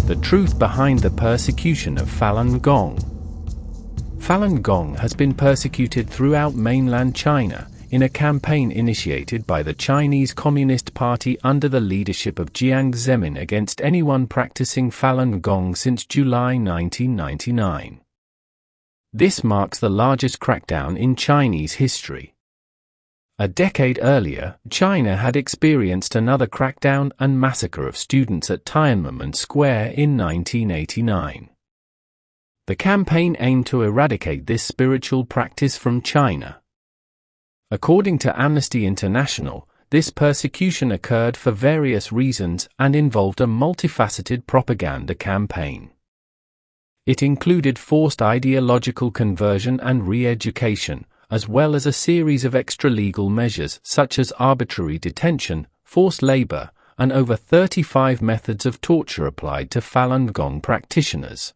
the truth behind the persecution of Falun Gong. Falun Gong has been persecuted throughout mainland China, in a campaign initiated by the Chinese Communist Party under the leadership of Jiang Zemin against anyone practicing Falun Gong since July 1999. This marks the largest crackdown in Chinese history. A decade earlier, China had experienced another crackdown and massacre of students at Tiananmen Square in 1989. The campaign aimed to eradicate this spiritual practice from China. According to Amnesty International, this persecution occurred for various reasons and involved a multifaceted propaganda campaign. It included forced ideological conversion and re-education, as well as a series of extra-legal measures such as arbitrary detention, forced labor, and over 35 methods of torture applied to Falun Gong practitioners.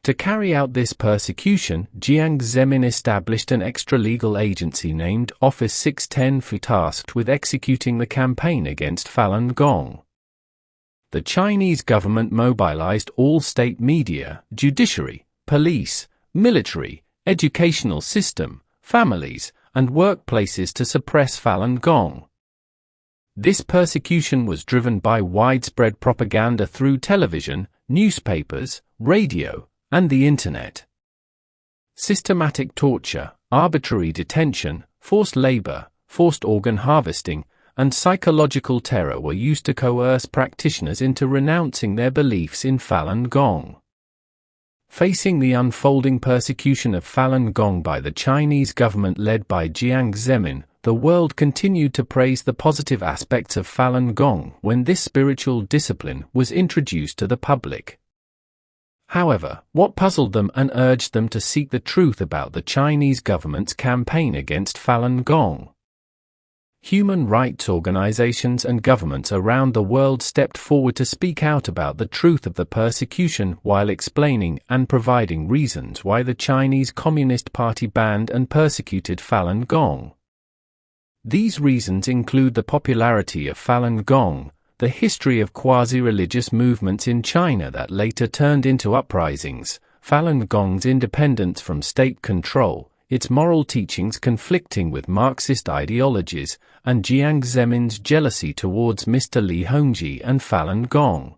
To carry out this persecution, Jiang Zemin established an extra-legal agency named Office 610 tasked with executing the campaign against Falun Gong. The Chinese government mobilized all state media, judiciary, police, military, educational system, families, and workplaces to suppress Falun Gong. This persecution was driven by widespread propaganda through television, newspapers, radio, and the Internet. Systematic torture, arbitrary detention, forced labor, forced organ harvesting, and psychological terror were used to coerce practitioners into renouncing their beliefs in Falun Gong. Facing the unfolding persecution of Falun Gong by the Chinese government led by Jiang Zemin, the world continued to praise the positive aspects of Falun Gong when this spiritual discipline was introduced to the public. However, what puzzled them and urged them to seek the truth about the Chinese government's campaign against Falun Gong? Human rights organizations and governments around the world stepped forward to speak out about the truth of the persecution while explaining and providing reasons why the Chinese Communist Party banned and persecuted Falun Gong. These reasons include the popularity of Falun Gong, the history of quasi-religious movements in China that later turned into uprisings, Falun Gong's independence from state control, its moral teachings conflicting with Marxist ideologies, and Jiang Zemin's jealousy towards Mr. Li Hongzhi and Falun Gong.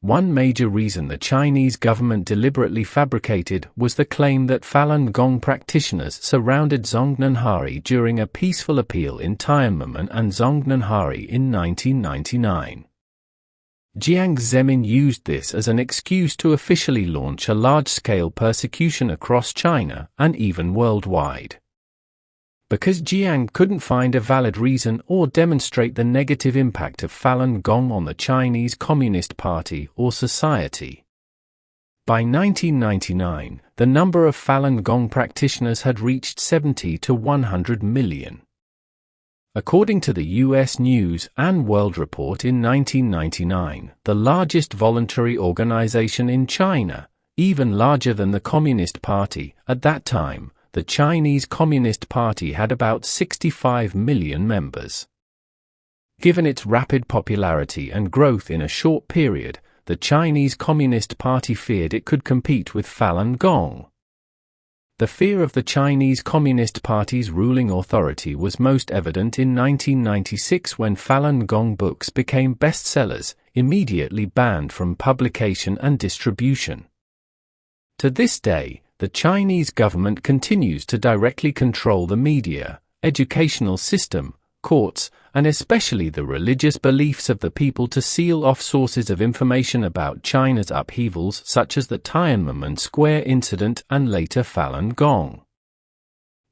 One major reason the Chinese government deliberately fabricated was the claim that Falun Gong practitioners surrounded Zhongnanhari during a peaceful appeal in Tiananmen and Zhongnanhari in 1999. Jiang Zemin used this as an excuse to officially launch a large-scale persecution across China and even worldwide. Because Jiang couldn't find a valid reason or demonstrate the negative impact of Falun Gong on the Chinese Communist Party or society. By 1999, the number of Falun Gong practitioners had reached 70 to 100 million. According to the U.S. News and World Report in 1999, the largest voluntary organization in China, even larger than the Communist Party, at that time, the Chinese Communist Party had about 65 million members. Given its rapid popularity and growth in a short period, the Chinese Communist Party feared it could compete with Falun Gong. The fear of the Chinese Communist Party's ruling authority was most evident in 1996 when Falun Gong books became bestsellers, immediately banned from publication and distribution. To this day, the Chinese government continues to directly control the media, educational system, courts, and especially the religious beliefs of the people to seal off sources of information about China's upheavals such as the Tiananmen Square incident and later Falun Gong.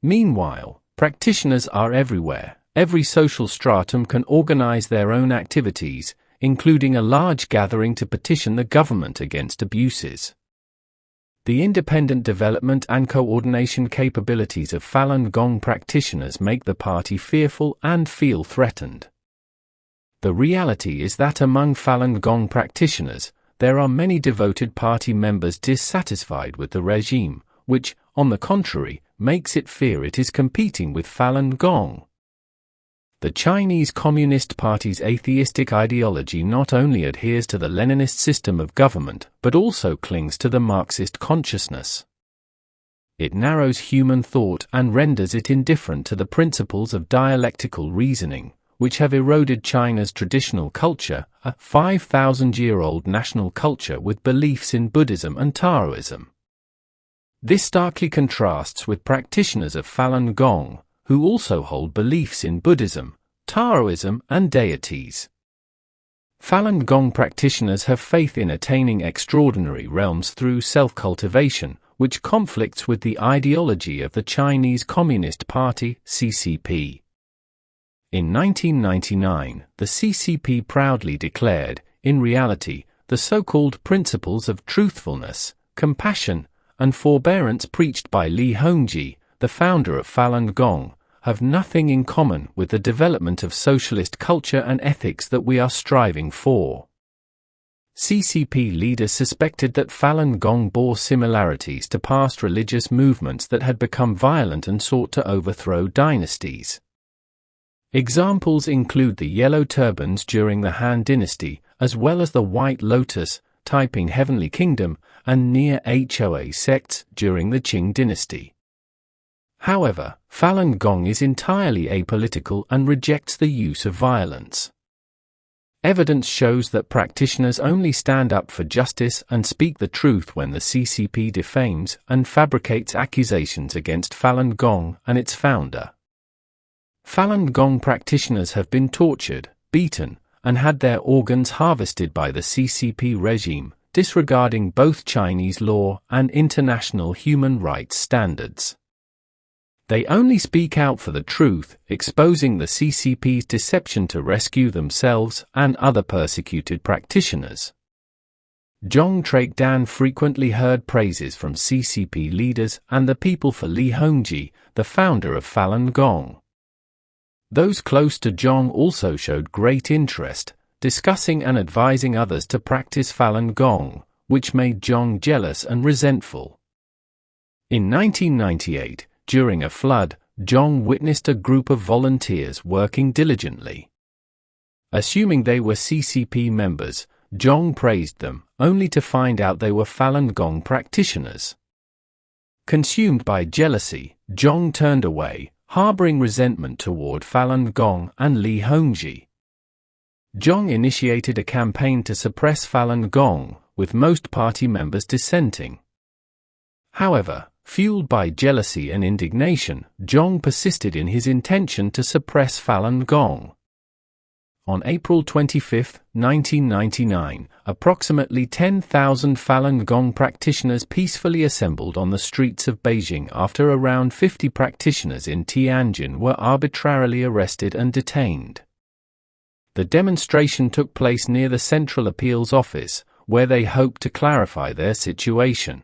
Meanwhile, practitioners are everywhere. Every social stratum can organize their own activities, including a large gathering to petition the government against abuses. The independent development and coordination capabilities of Falun Gong practitioners make the party fearful and feel threatened. The reality is that among Falun Gong practitioners, there are many devoted party members dissatisfied with the regime, which, on the contrary, makes it fear it is competing with Falun Gong. The Chinese Communist Party's atheistic ideology not only adheres to the Leninist system of government, but also clings to the Marxist consciousness. It narrows human thought and renders it indifferent to the principles of dialectical reasoning, which have eroded China's traditional culture, a 5,000-year-old national culture with beliefs in Buddhism and Taoism. This starkly contrasts with practitioners of Falun Gong, who also hold beliefs in Buddhism, Taoism, and deities. Falun Gong practitioners have faith in attaining extraordinary realms through self-cultivation, which conflicts with the ideology of the Chinese Communist Party, CCP. In 1999, the CCP proudly declared, in reality, the so-called principles of truthfulness, compassion, and forbearance preached by Li Hongzhi, the founder of Falun Gong, have nothing in common with the development of socialist culture and ethics that we are striving for. CCP leaders suspected that Falun Gong bore similarities to past religious movements that had become violent and sought to overthrow dynasties. Examples include the Yellow Turbans during the Han Dynasty, as well as the White Lotus, Taiping Heavenly Kingdom, and Near Hoa sects during the Qing Dynasty. However, Falun Gong is entirely apolitical and rejects the use of violence. Evidence shows that practitioners only stand up for justice and speak the truth when the CCP defames and fabricates accusations against Falun Gong and its founder. Falun Gong practitioners have been tortured, beaten, and had their organs harvested by the CCP regime, disregarding both Chinese law and international human rights standards. They only speak out for the truth, exposing the CCP's deception to rescue themselves and other persecuted practitioners. Zhong Traik-Dan frequently heard praises from CCP leaders and the people for Li Hongzhi, the founder of Falun Gong. Those close to Zhong also showed great interest, discussing and advising others to practice Falun Gong, which made Zhong jealous and resentful. In 1998, during a flood, Zhong witnessed a group of volunteers working diligently. Assuming they were CCP members, Zhong praised them, only to find out they were Falun Gong practitioners. Consumed by jealousy, Zhong turned away, harboring resentment toward Falun Gong and Li Hongzhi. Zhong initiated a campaign to suppress Falun Gong, with most party members dissenting. However, fueled by jealousy and indignation, Zhong persisted in his intention to suppress Falun Gong. On April 25, 1999, approximately 10,000 Falun Gong practitioners peacefully assembled on the streets of Beijing after around 50 practitioners in Tianjin were arbitrarily arrested and detained. The demonstration took place near the Central Appeals Office, where they hoped to clarify their situation.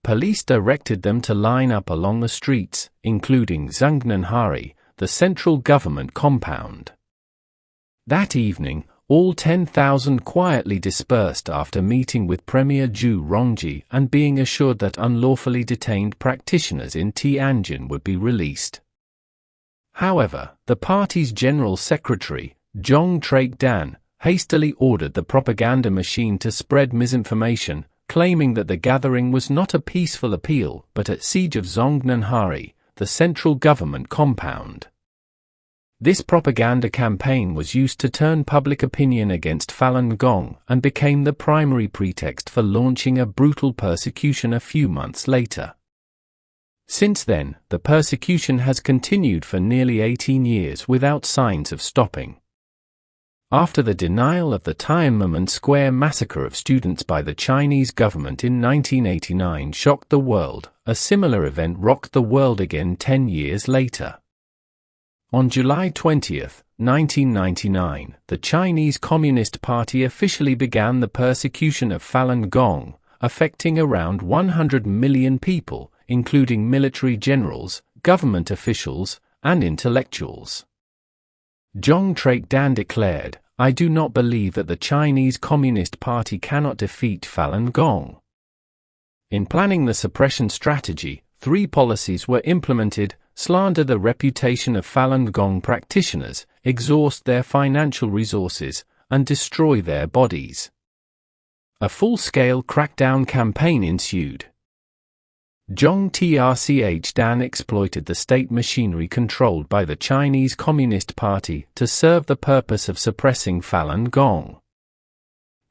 Police directed them to line up along the streets, including Zhongnanhari, the central government compound. That evening, all 10,000 quietly dispersed after meeting with Premier Zhu Rongji and being assured that unlawfully detained practitioners in Tianjin would be released. However, the party's general secretary, Zhong Traik-Dan, hastily ordered the propaganda machine to spread misinformation, claiming that the gathering was not a peaceful appeal but a siege of Zhongnanhari, the central government compound. This propaganda campaign was used to turn public opinion against Falun Gong and became the primary pretext for launching a brutal persecution a few months later. Since then, the persecution has continued for nearly 18 years without signs of stopping. After the denial of the Tiananmen Square massacre of students by the Chinese government in 1989 shocked the world, a similar event rocked the world again 10 years later. On July 20, 1999, the Chinese Communist Party officially began the persecution of Falun Gong, affecting around 100 million people, including military generals, government officials, and intellectuals. Zhong Traik-Dan declared, "I do not believe that the Chinese Communist Party cannot defeat Falun Gong." In planning the suppression strategy, 3 policies were implemented: slander the reputation of Falun Gong practitioners, exhaust their financial resources, and destroy their bodies. A full-scale crackdown campaign ensued. Zhong Trch Dan exploited the state machinery controlled by the Chinese Communist Party to serve the purpose of suppressing Falun Gong.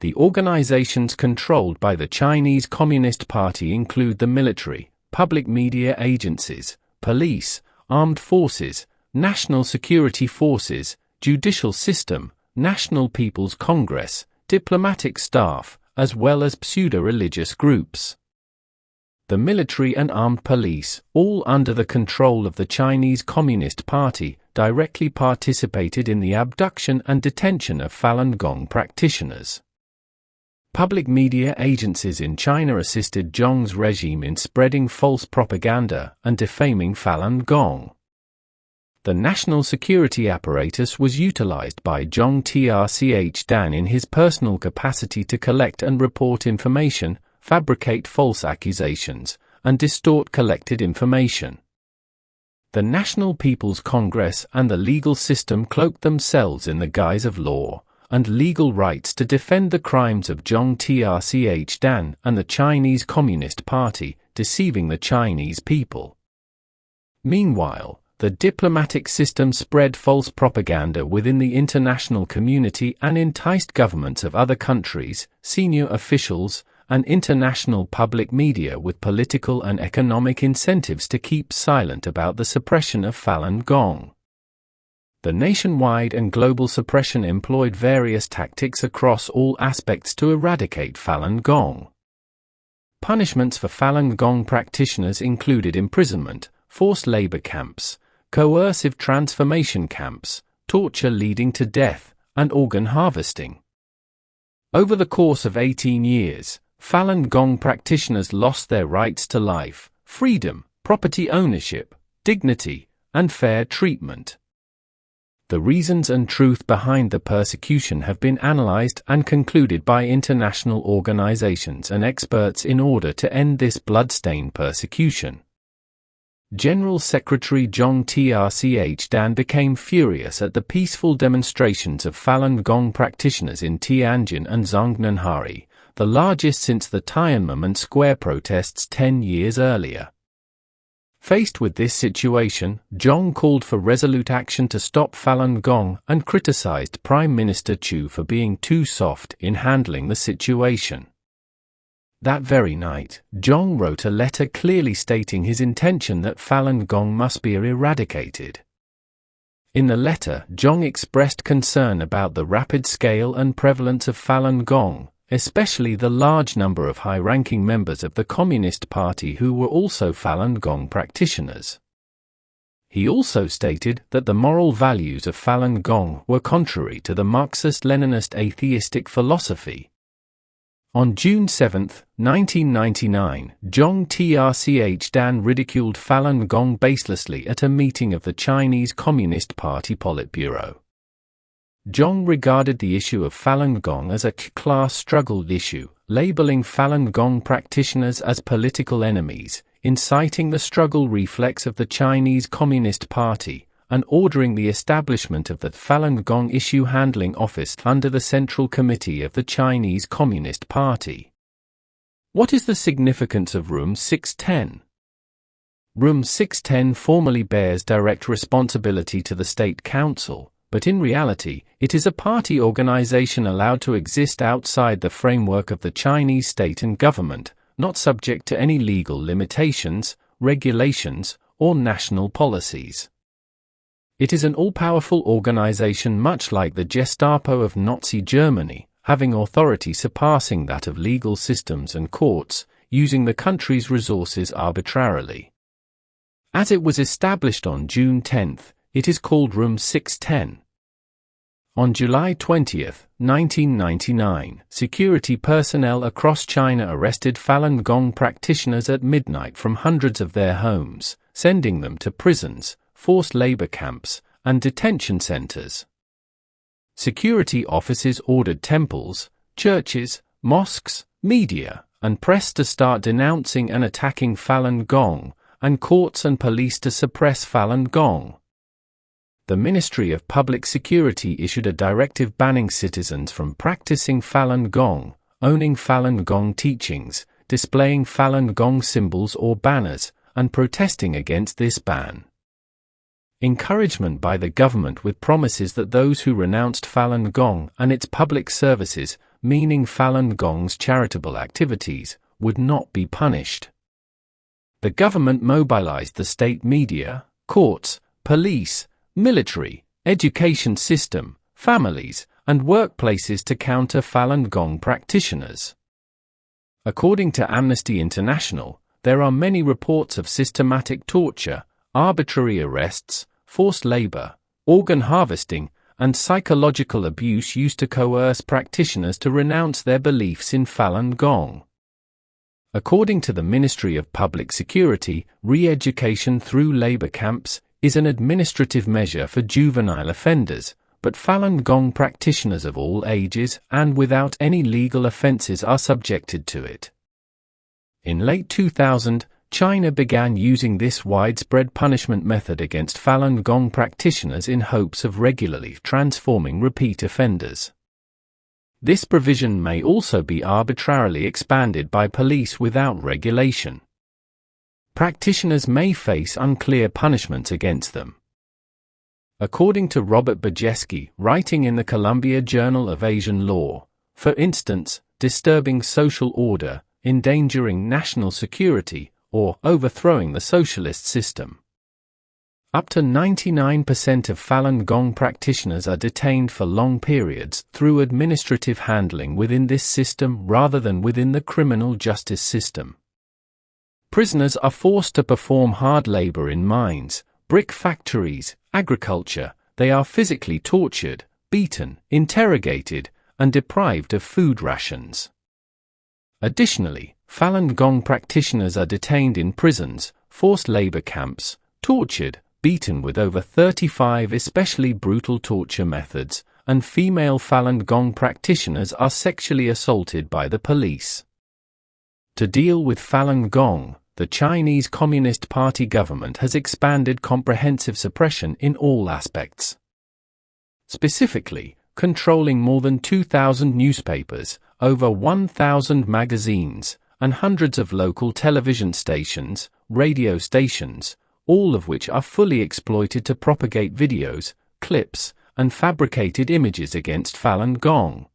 The organizations controlled by the Chinese Communist Party include the military, public media agencies, police, armed forces, national security forces, judicial system, National People's Congress, diplomatic staff, as well as pseudo-religious groups. The military and armed police, all under the control of the Chinese Communist Party, directly participated in the abduction and detention of Falun Gong practitioners. Public media agencies in China assisted Zhong's regime in spreading false propaganda and defaming Falun Gong. The national security apparatus was utilized by Zhong Trch Dan in his personal capacity to collect and report information, fabricate false accusations, and distort collected information. The National People's Congress and the legal system cloaked themselves in the guise of law and legal rights to defend the crimes of Zhong Trch Dan and the Chinese Communist Party, deceiving the Chinese people. Meanwhile, the diplomatic system spread false propaganda within the international community and enticed governments of other countries, senior officials, and international public media with political and economic incentives to keep silent about the suppression of Falun Gong. The nationwide and global suppression employed various tactics across all aspects to eradicate Falun Gong. Punishments for Falun Gong practitioners included imprisonment, forced labor camps, coercive transformation camps, torture leading to death, and organ harvesting. Over the course of 18 years, Falun Gong practitioners lost their rights to life, freedom, property ownership, dignity, and fair treatment. The reasons and truth behind the persecution have been analyzed and concluded by international organizations and experts in order to end this blood-stained persecution. General Secretary Zhong Trch Dan became furious at the peaceful demonstrations of Falun Gong practitioners in Tianjin and Zhongnanhari, the largest since the Tiananmen Square protests 10 years earlier. Faced with this situation, Zhong called for resolute action to stop Falun Gong and criticized Prime Minister Chu for being too soft in handling the situation. That very night, Zhong wrote a letter clearly stating his intention that Falun Gong must be eradicated. In the letter, Zhong expressed concern about the rapid scale and prevalence of Falun Gong, especially the large number of high-ranking members of the Communist Party who were also Falun Gong practitioners. He also stated that the moral values of Falun Gong were contrary to the Marxist-Leninist atheistic philosophy. On June 7, 1999, Zhong Trch Dan ridiculed Falun Gong baselessly at a meeting of the Chinese Communist Party Politburo. Zhong regarded the issue of Falun Gong as a class struggle issue, labeling Falun Gong practitioners as political enemies, inciting the struggle reflex of the Chinese Communist Party, and ordering the establishment of the Falun Gong issue handling office under the Central Committee of the Chinese Communist Party. What is the significance of Room 610? Room 610 formally bears direct responsibility to the State Council, but in reality, it is a party organization allowed to exist outside the framework of the Chinese state and government, not subject to any legal limitations, regulations, or national policies. It is an all-powerful organization much like the Gestapo of Nazi Germany, having authority surpassing that of legal systems and courts, using the country's resources arbitrarily. As it was established on June 10, it is called Room 610. On July 20, 1999, security personnel across China arrested Falun Gong practitioners at midnight from hundreds of their homes, sending them to prisons, forced labor camps, and detention centers. Security officers ordered temples, churches, mosques, media, and press to start denouncing and attacking Falun Gong, and courts and police to suppress Falun Gong. The Ministry of Public Security issued a directive banning citizens from practicing Falun Gong, owning Falun Gong teachings, displaying Falun Gong symbols or banners, and protesting against this ban. Encouragement by the government with promises that those who renounced Falun Gong and its public services, meaning Falun Gong's charitable activities, would not be punished. The government mobilized the state media, courts, police, military, education system, families, and workplaces to counter Falun Gong practitioners. According to Amnesty International, there are many reports of systematic torture, arbitrary arrests, forced labor, organ harvesting, and psychological abuse used to coerce practitioners to renounce their beliefs in Falun Gong. According to the Ministry of Public Security, re-education through labor camps is an administrative measure for juvenile offenders, but Falun Gong practitioners of all ages and without any legal offenses are subjected to it. In late 2000, China began using this widespread punishment method against Falun Gong practitioners in hopes of regularly transforming repeat offenders. This provision may also be arbitrarily expanded by police without regulation. Practitioners may face unclear punishments against them. According to Robert Bajeski, writing in the Columbia Journal of Asian Law, for instance, disturbing social order, endangering national security, or overthrowing the socialist system. Up to 99% of Falun Gong practitioners are detained for long periods through administrative handling within this system rather than within the criminal justice system. Prisoners are forced to perform hard labor in mines, brick factories, agriculture. They are physically tortured, beaten, interrogated, and deprived of food rations. Additionally, Falun Gong practitioners are detained in prisons, forced labor camps, tortured, beaten with over 35 especially brutal torture methods, and female Falun Gong practitioners are sexually assaulted by the police. To deal with Falun Gong, the Chinese Communist Party government has expanded comprehensive suppression in all aspects. Specifically, controlling more than 2,000 newspapers, over 1,000 magazines, and hundreds of local television stations, radio stations, all of which are fully exploited to propagate videos, clips, and fabricated images against Falun Gong.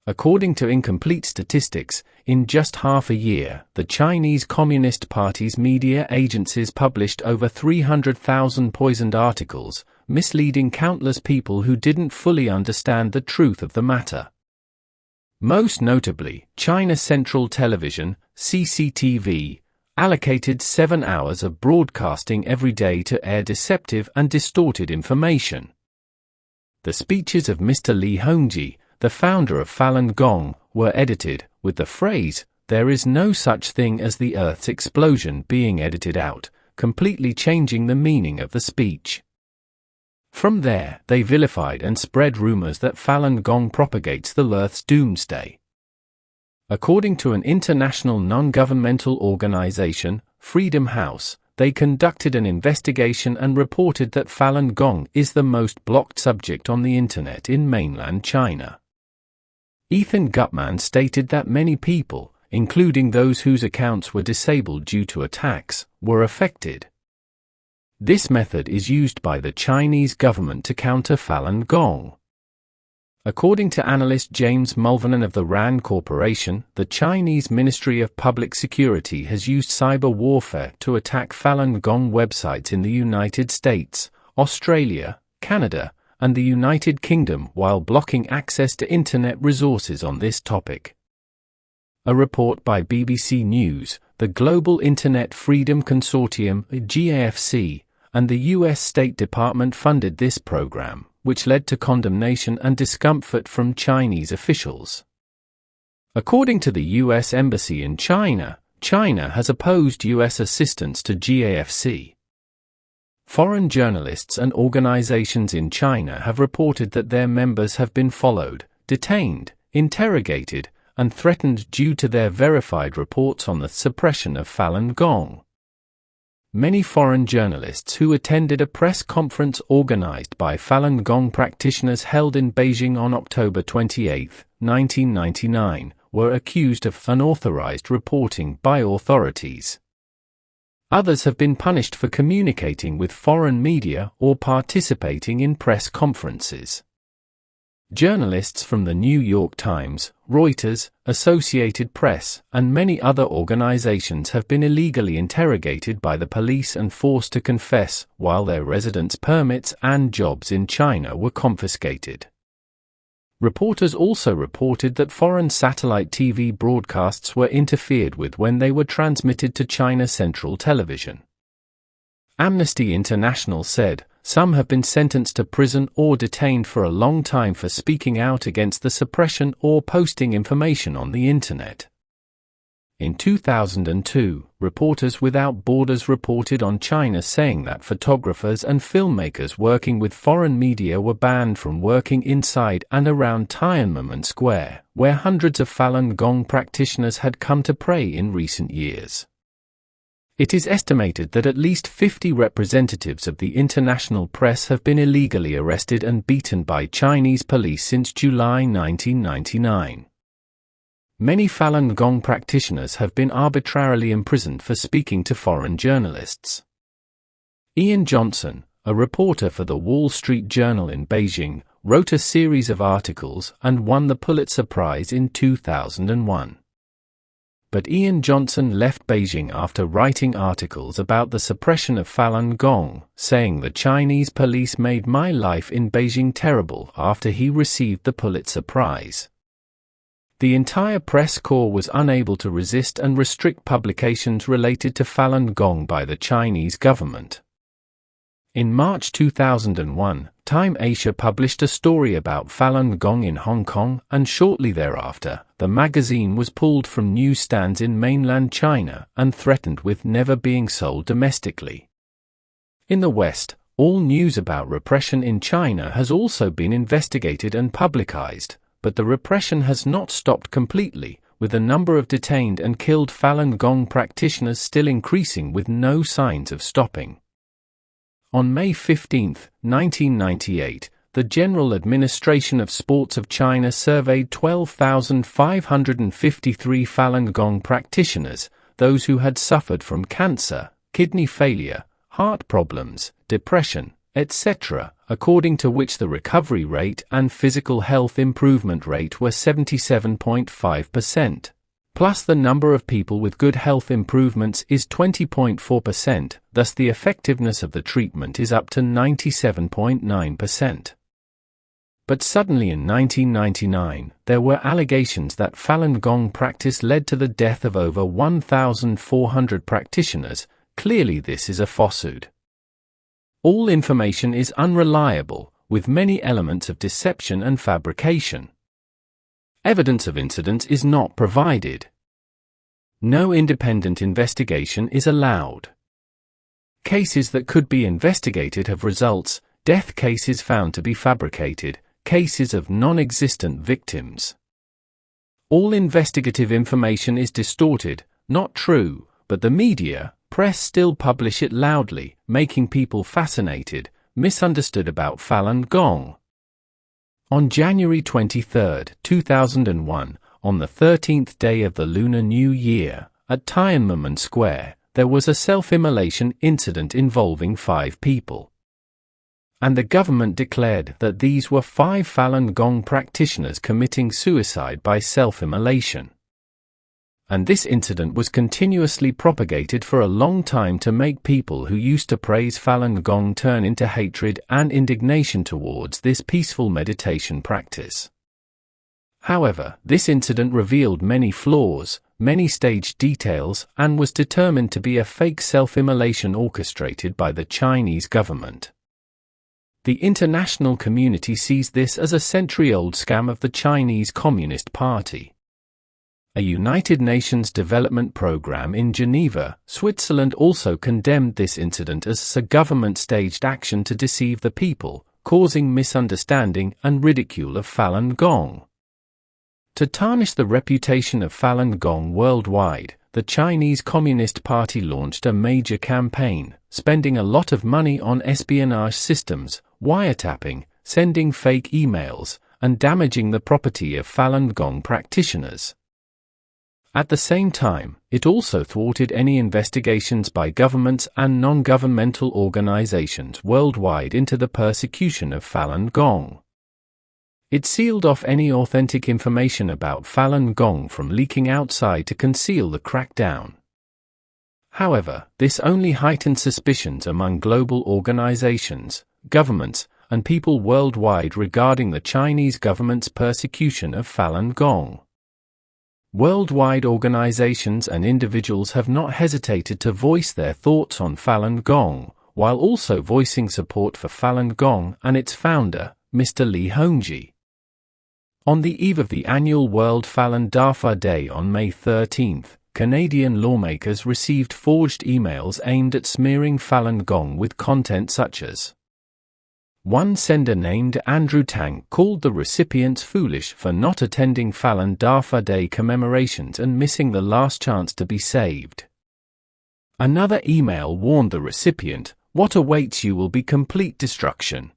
According to incomplete statistics, in just half a year, the Chinese Communist Party's media agencies published over 300,000 poisoned articles, misleading countless people who didn't fully understand the truth of the matter. Most notably, China Central Television, CCTV, allocated 7 hours of broadcasting every day to air deceptive and distorted information. The speeches of Mr. Li Hongji, the founder of Falun Gong, were edited, with the phrase, "There is no such thing as the Earth's explosion," being edited out, completely changing the meaning of the speech. From there, they vilified and spread rumors that Falun Gong propagates the Earth's doomsday. According to an international non-governmental organization, Freedom House, they conducted an investigation and reported that Falun Gong is the most blocked subject on the internet in mainland China. Ethan Gutman stated that many people, including those whose accounts were disabled due to attacks, were affected. This method is used by the Chinese government to counter Falun Gong. According to analyst James Mulvanen of the RAND Corporation, the Chinese Ministry of Public Security has used cyber warfare to attack Falun Gong websites in the United States, Australia, Canada, and the United Kingdom while blocking access to internet resources on this topic. A report by BBC News, the Global Internet Freedom Consortium (GAFC), and the US State Department funded this program, which led to condemnation and discomfort from Chinese officials. According to the US Embassy in China, China has opposed US assistance to GAFC. Foreign journalists and organizations in China have reported that their members have been followed, detained, interrogated, and threatened due to their verified reports on the suppression of Falun Gong. many foreign journalists who attended a press conference organized by Falun Gong practitioners held in Beijing on October 28, 1999, were accused of unauthorized reporting by authorities. Others have been punished for communicating with foreign media or participating in press conferences. Journalists from the New York Times, Reuters, Associated Press, and many other organizations have been illegally interrogated by the police and forced to confess, while their residence permits and jobs in China were confiscated. Reporters also reported that foreign satellite TV broadcasts were interfered with when they were transmitted to China Central Television. Amnesty International said, some have been sentenced to prison or detained for a long time for speaking out against the suppression or posting information on the Internet. In 2002, Reporters Without Borders reported on China saying that photographers and filmmakers working with foreign media were banned from working inside and around Tiananmen Square, where hundreds of Falun Gong practitioners had come to pray in recent years. It is estimated that at least 50 representatives of the international press have been illegally arrested and beaten by Chinese police since July 1999. Many Falun Gong practitioners have been arbitrarily imprisoned for speaking to foreign journalists. Ian Johnson, a reporter for the Wall Street Journal in Beijing, wrote a series of articles and won the Pulitzer Prize in 2001. But Ian Johnson left Beijing after writing articles about the suppression of Falun Gong, saying the Chinese police made my life in Beijing terrible after he received the Pulitzer Prize. The entire press corps was unable to resist and restrict publications related to Falun Gong by the Chinese government. In March 2001, Time Asia published a story about Falun Gong in Hong Kong, and shortly thereafter, the magazine was pulled from newsstands in mainland China and threatened with never being sold domestically. In the West, all news about repression in China has also been investigated and publicized, but the repression has not stopped completely, with the number of detained and killed Falun Gong practitioners still increasing with no signs of stopping. On May 15, 1998, the General Administration of Sports of China surveyed 12,553 Falun Gong practitioners, those who had suffered from cancer, kidney failure, heart problems, depression, etc., according to which the recovery rate and physical health improvement rate were 77.5%. Plus the number of people with good health improvements is 20.4%, thus the effectiveness of the treatment is up to 97.9%. But suddenly in 1999, there were allegations that Falun Gong practice led to the death of over 1,400 practitioners. Clearly this is a falsehood. All information is unreliable, with many elements of deception and fabrication. Evidence of incidents is not provided. No independent investigation is allowed. Cases that could be investigated have results, death cases found to be fabricated, cases of non-existent victims. All investigative information is distorted, not true, but the media, press still publish it loudly, making people fascinated, misunderstood about Falun Gong. On January 23, 2001, on the 13th day of the Lunar New Year, at Tiananmen Square, there was a self-immolation incident involving 5 people. And the government declared that these were 5 Falun Gong practitioners committing suicide by self-immolation. And this incident was continuously propagated for a long time to make people who used to praise Falun Gong turn into hatred and indignation towards this peaceful meditation practice. However, this incident revealed many flaws, many staged details, and was determined to be a fake self-immolation orchestrated by the Chinese government. The international community sees this as a century-old scam of the Chinese Communist Party. A United Nations development program in Geneva, Switzerland also condemned this incident as a government-staged action to deceive the people, causing misunderstanding and ridicule of Falun Gong. To tarnish the reputation of Falun Gong worldwide, the Chinese Communist Party launched a major campaign, spending a lot of money on espionage systems, wiretapping, sending fake emails, and damaging the property of Falun Gong practitioners. At the same time, it also thwarted any investigations by governments and non-governmental organizations worldwide into the persecution of Falun Gong. It sealed off any authentic information about Falun Gong from leaking outside to conceal the crackdown. However, this only heightened suspicions among global organizations, governments, and people worldwide regarding the Chinese government's persecution of Falun Gong. Worldwide organizations and individuals have not hesitated to voice their thoughts on Falun Gong, while also voicing support for Falun Gong and its founder, Mr. Li Hongzhi. On the eve of the annual World Falun Dafa Day on May 13, Canadian lawmakers received forged emails aimed at smearing Falun Gong with content such as: one sender named Andrew Tang called the recipients foolish for not attending Falun Dafa Day commemorations and missing the last chance to be saved. Another email warned the recipient, what awaits you will be complete destruction.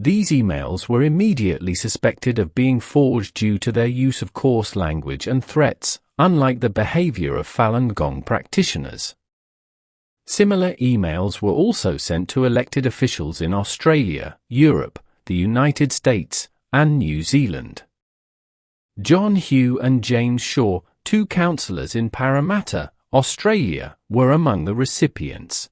These emails were immediately suspected of being forged due to their use of coarse language and threats, unlike the behavior of Falun Gong practitioners. Similar emails were also sent to elected officials in Australia, Europe, the United States, and New Zealand. John Hugh and James Shaw, two councillors in Parramatta, Australia, were among the recipients.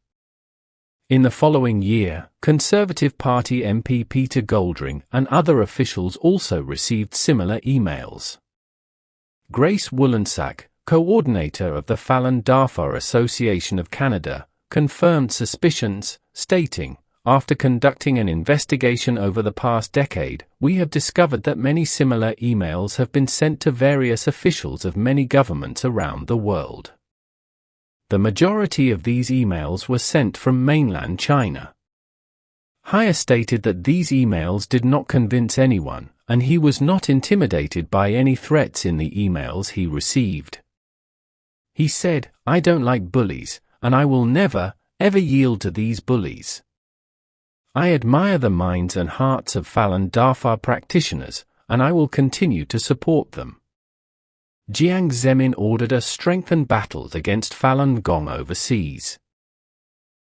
In the following year, Conservative Party MP Peter Goldring and other officials also received similar emails. Grace Woollensack, coordinator of the Falun Dafa Association of Canada, confirmed suspicions, stating, after conducting an investigation over the past decade, we have discovered that many similar emails have been sent to various officials of many governments around the world. The majority of these emails were sent from mainland China. Haya stated that these emails did not convince anyone, and he was not intimidated by any threats in the emails he received. He said, I don't like bullies, and I will never, ever yield to these bullies. I admire the minds and hearts of Falun Dafa practitioners, and I will continue to support them. Jiang Zemin ordered a strengthened battles against Falun Gong overseas.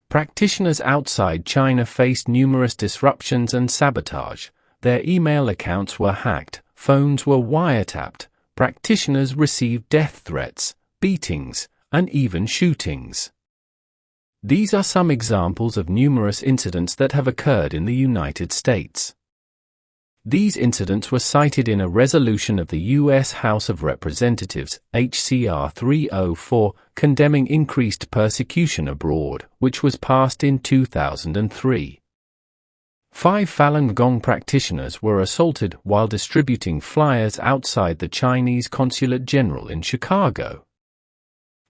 Practitioners outside China faced numerous disruptions and sabotage. Their email accounts were hacked, phones were wiretapped, practitioners received death threats, beatings, and even shootings. These are some examples of numerous incidents that have occurred in the United States. These incidents were cited in a resolution of the U.S. House of Representatives, H.C.R. 304, condemning increased persecution abroad, which was passed in 2003. 5 Falun Gong practitioners were assaulted while distributing flyers outside the Chinese Consulate General in Chicago.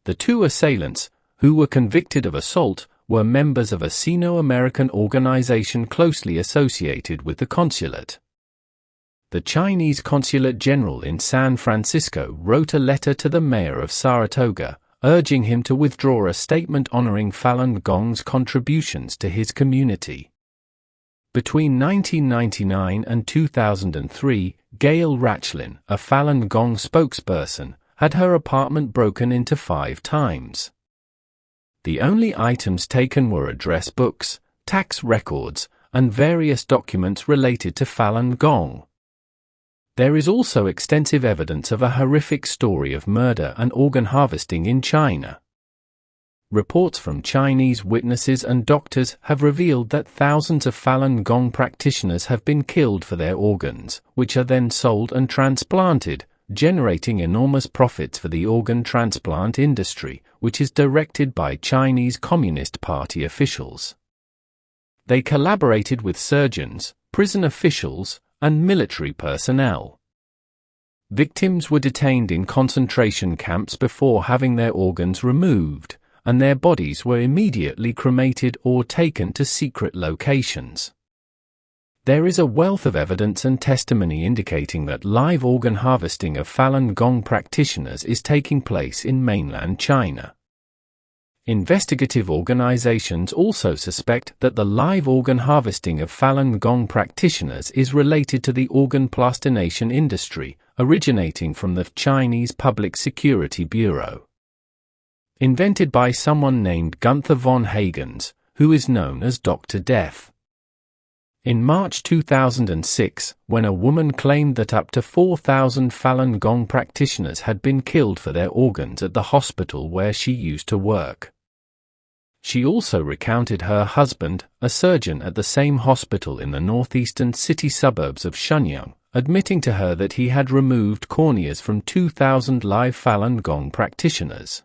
The 2 assailants, who were convicted of assault, were members of a Sino-American organization closely associated with the consulate. The Chinese Consulate General in San Francisco wrote a letter to the mayor of Saratoga, urging him to withdraw a statement honoring Falun Gong's contributions to his community. Between 1999 and 2003, Gail Rachlin, a Falun Gong spokesperson, had her apartment broken into 5 times. The only items taken were address books, tax records, and various documents related to Falun Gong. There is also extensive evidence of a horrific story of murder and organ harvesting in China. Reports from Chinese witnesses and doctors have revealed that thousands of Falun Gong practitioners have been killed for their organs, which are then sold and transplanted, generating enormous profits for the organ transplant industry, which is directed by Chinese Communist Party officials. They collaborated with surgeons, prison officials, and military personnel. Victims were detained in concentration camps before having their organs removed, and their bodies were immediately cremated or taken to secret locations. There is a wealth of evidence and testimony indicating that live organ harvesting of Falun Gong practitioners is taking place in mainland China. Investigative organizations also suspect that the live organ harvesting of Falun Gong practitioners is related to the organ plastination industry, originating from the Chinese Public Security Bureau. Invented by someone named Gunther von Hagens, who is known as Dr. Death. In March 2006, when a woman claimed that up to 4,000 Falun Gong practitioners had been killed for their organs at the hospital where she used to work. She also recounted her husband, a surgeon at the same hospital in the northeastern city suburbs of Shenyang, admitting to her that he had removed corneas from 2,000 live Falun Gong practitioners.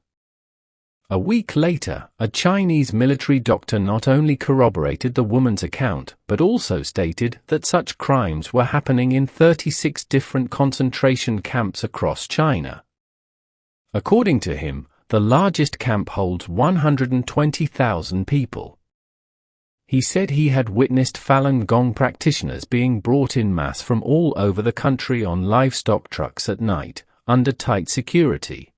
A week later, a Chinese military doctor not only corroborated the woman's account, but also stated that such crimes were happening in 36 different concentration camps across China. According to him, the largest camp holds 120,000 people. He said he had witnessed Falun Gong practitioners being brought in mass from all over the country on livestock trucks at night, under tight security.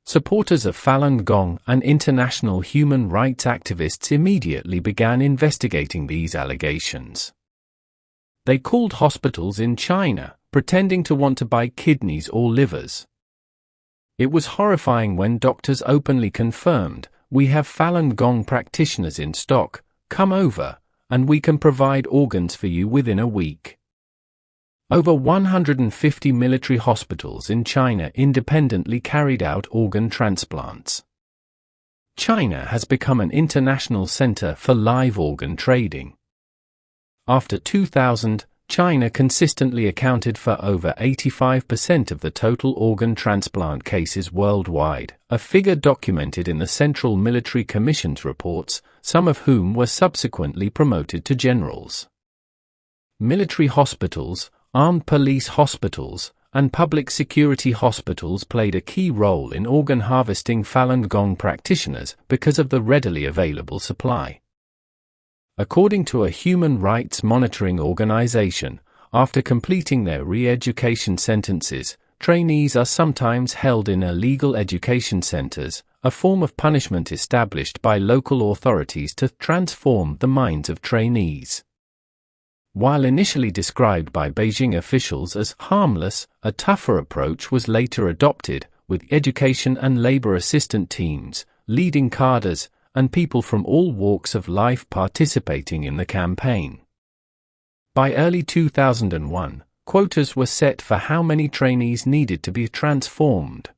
Supporters of Falun Gong and international human rights activists immediately began investigating these allegations. They called hospitals in China, pretending to want to buy kidneys or livers. It was horrifying when doctors openly confirmed, "We have Falun Gong practitioners in stock, come over, and we can provide organs for you within a week." Over 150 military hospitals in China independently carried out organ transplants. China has become an international center for live organ trading. After 2000, China consistently accounted for over 85% of the total organ transplant cases worldwide, a figure documented in the Central Military Commission's reports, some of whom were subsequently promoted to generals. Military hospitals, armed police hospitals, and public security hospitals played a key role in organ harvesting Falun Gong practitioners because of the readily available supply. According to a human rights monitoring organization, after completing their re-education sentences, trainees are sometimes held in illegal education centers, a form of punishment established by local authorities to transform the minds of trainees. While initially described by Beijing officials as harmless, a tougher approach was later adopted, with education and labor assistant teams, leading cadres, and people from all walks of life participating in the campaign. By early 2001, quotas were set for how many trainees needed to be transformed.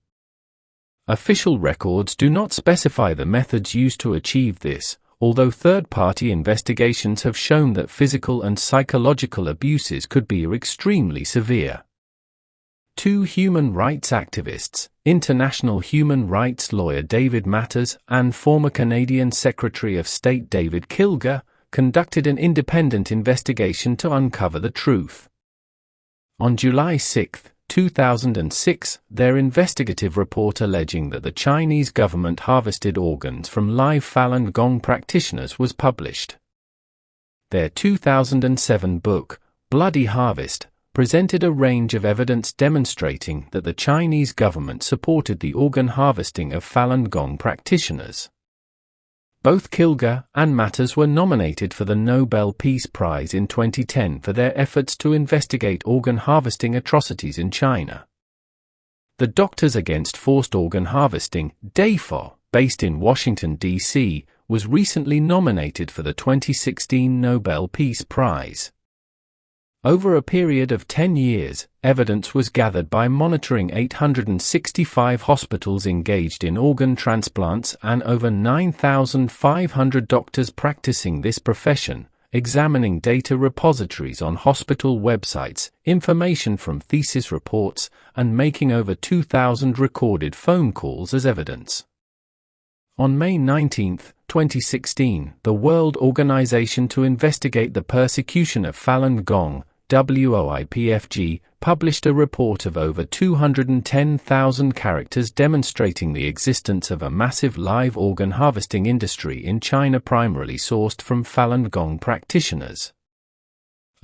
Official records do not specify the methods used to achieve this, although third-party investigations have shown that physical and psychological abuses could be extremely severe. Two human rights activists, international human rights lawyer David Matters and former Canadian Secretary of State David Kilger, conducted an independent investigation to uncover the truth. On July 6, 2006, their investigative report alleging that the Chinese government harvested organs from live Falun Gong practitioners was published. Their 2007 book, Bloody Harvest, presented a range of evidence demonstrating that the Chinese government supported the organ harvesting of Falun Gong practitioners. Both Kilger and Matters were nominated for the Nobel Peace Prize in 2010 for their efforts to investigate organ harvesting atrocities in China. The Doctors Against Forced Organ Harvesting, DAFO, based in Washington, D.C., was recently nominated for the 2016 Nobel Peace Prize. Over a period of 10 years, evidence was gathered by monitoring 865 hospitals engaged in organ transplants and over 9,500 doctors practicing this profession, examining data repositories on hospital websites, information from thesis reports, and making over 2,000 recorded phone calls as evidence. On May 19, 2016, the World Organization to Investigate the Persecution of Falun Gong, WOIPFG, published a report of over 210,000 characters demonstrating the existence of a massive live organ harvesting industry in China primarily sourced from Falun Gong practitioners.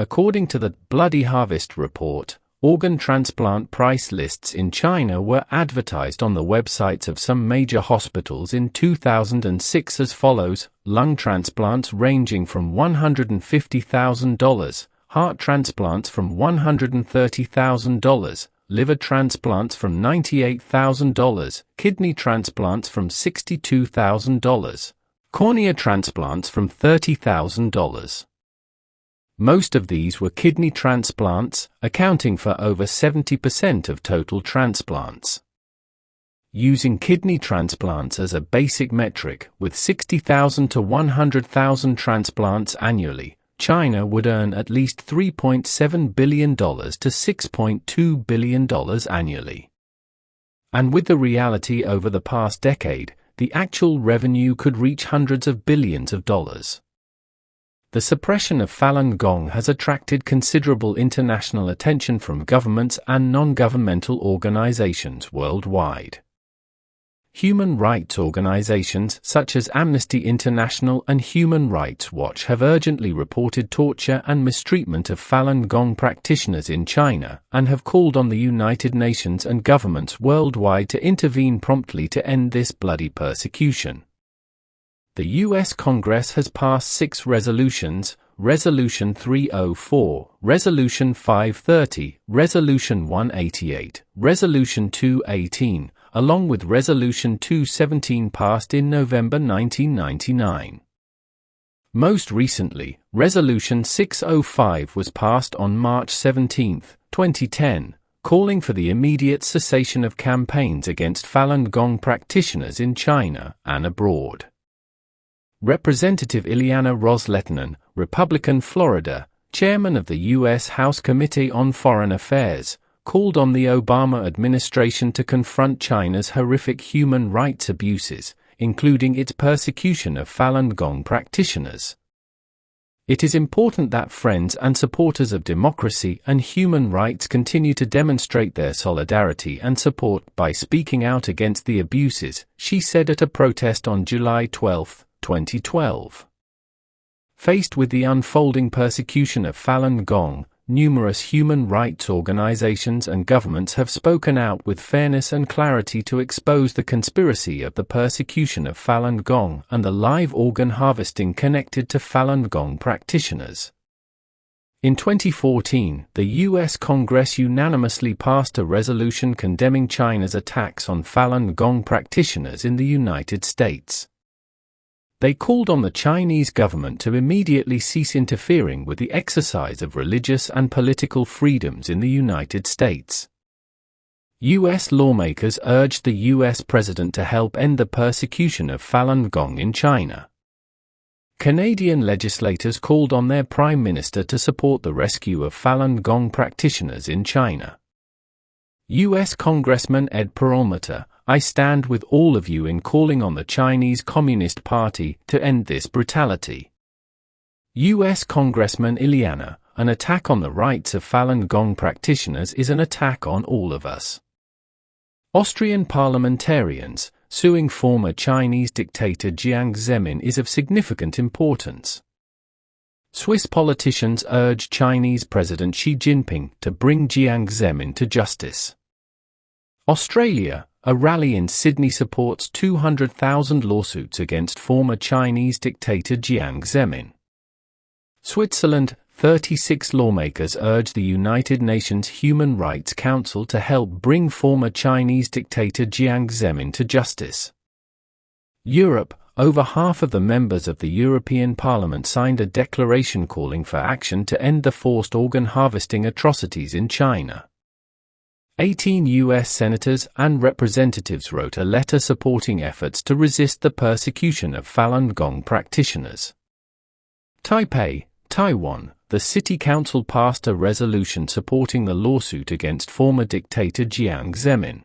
According to the Bloody Harvest report, organ transplant price lists in China were advertised on the websites of some major hospitals in 2006 as follows: lung transplants ranging from $150,000, heart transplants from $130,000, liver transplants from $98,000, kidney transplants from $62,000, cornea transplants from $30,000. Most of these were kidney transplants, accounting for over 70% of total transplants. Using kidney transplants as a basic metric, with 60,000 to 100,000 transplants annually, China would earn at least $3.7 billion to $6.2 billion annually. And with the reality over the past decade, the actual revenue could reach hundreds of billions of dollars. The suppression of Falun Gong has attracted considerable international attention from governments and non-governmental organizations worldwide. Human rights organizations such as Amnesty International and Human Rights Watch have urgently reported torture and mistreatment of Falun Gong practitioners in China, and have called on the United Nations and governments worldwide to intervene promptly to end this bloody persecution. The U.S. Congress has passed 6 resolutions: Resolution 304, Resolution 530, Resolution 188, Resolution 218, along with Resolution 217 passed in November 1999. Most recently, Resolution 605 was passed on March 17, 2010, calling for the immediate cessation of campaigns against Falun Gong practitioners in China and abroad. Representative Ileana Ros-Lehtinen, Republican Florida, chairman of the U.S. House Committee on Foreign Affairs, called on the Obama administration to confront China's horrific human rights abuses, including its persecution of Falun Gong practitioners. It is important that friends and supporters of democracy and human rights continue to demonstrate their solidarity and support by speaking out against the abuses, she said at a protest on July 12, 2012. Faced with the unfolding persecution of Falun Gong, numerous human rights organizations and governments have spoken out with fairness and clarity to expose the conspiracy of the persecution of Falun Gong and the live organ harvesting connected to Falun Gong practitioners. In 2014, the U.S. Congress unanimously passed a resolution condemning China's attacks on Falun Gong practitioners in the United States. They called on the Chinese government to immediately cease interfering with the exercise of religious and political freedoms in the United States. U.S. lawmakers urged the U.S. president to help end the persecution of Falun Gong in China. Canadian legislators called on their prime minister to support the rescue of Falun Gong practitioners in China. U.S. Congressman Ed Perlmutter, I stand with all of you in calling on the Chinese Communist Party to end this brutality. U.S. Congressman Ileana, an attack on the rights of Falun Gong practitioners is an attack on all of us. Austrian parliamentarians, suing former Chinese dictator Jiang Zemin is of significant importance. Swiss politicians urge Chinese President Xi Jinping to bring Jiang Zemin to justice. Australia, a rally in Sydney supports 200,000 lawsuits against former Chinese dictator Jiang Zemin. Switzerland, 36 lawmakers urge the United Nations Human Rights Council to help bring former Chinese dictator Jiang Zemin to justice. Europe, over half of the members of the European Parliament signed a declaration calling for action to end the forced organ harvesting atrocities in China. 18 U.S. senators and representatives wrote a letter supporting efforts to resist the persecution of Falun Gong practitioners. Taipei, Taiwan, the city council passed a resolution supporting the lawsuit against former dictator Jiang Zemin.